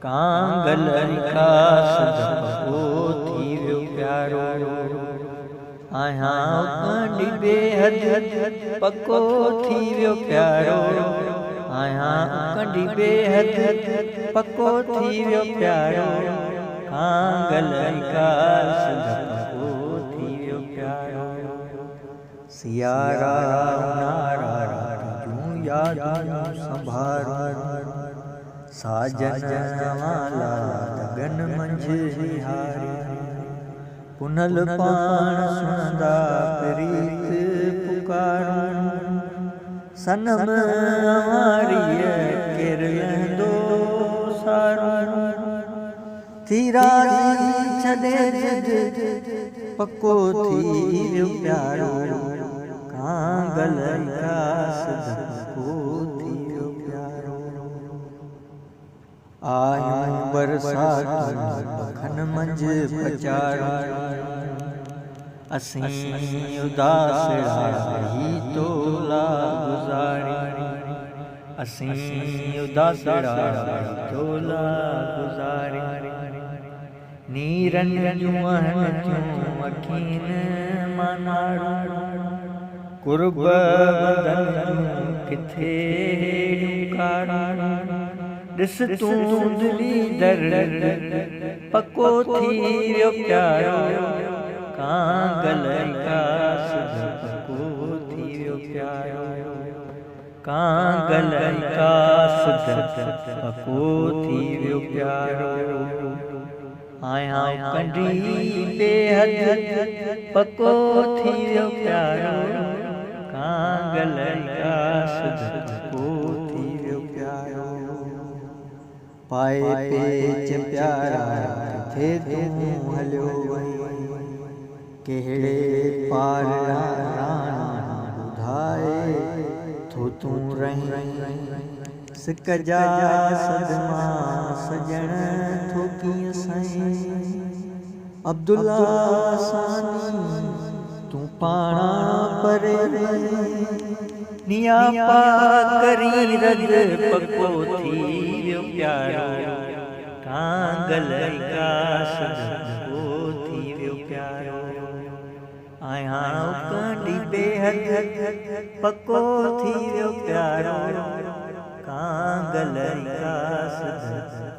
Kangal का सदको थी वियो प्यारो आहियां कंडी बेहद पको थी वियो प्यारो आहियां कंडी बेहद पको थी वियो प्यारो कांगल का सदको थी वियो प्यारो सियारा नारा जूं यादूं संभारो साजन वाला गगन मंझ निहारी पुनल पाण सुनंदा प्रीत पुकारूं सनम हमारी केर लहंदो सारूं थीरा छदे जद पको थी वियो प्यारो कांगल का सदको थी वियो प्यारो आयूं बरसात खन मंझ पचारो असीं उदासड़ा ही तोला गुज़ारी असीं उदासड़ा तोला गुज़ारी नीरन जूं अखियूं अखीन मनारो कुर्ब बदन जूं किथे ॾुकारो ॾिस तूं दिली दर्द पको थी वियो प्यारो कांगल का सदको थी वियो प्यारो कांगल का सदको थी वियो प्यारो आहियां कंडी बेहद पको थी वियो प्यारो कांगल का सदको थी वियो प्यारो पाए पेच प्यारा थे तूं हलियो केड़े पार ॿुधाए थो तूं रहीं सिक जा सदमा सजण थो कीअं साईं अब्दुल्ला सानी तूं पाणा परे नियापा करी रद पको थी वियो प्यारो कांगल का सदको थी वियो प्यारो आहियां कंडी बेहद पको थी वियो प्यारो कांगल का सदको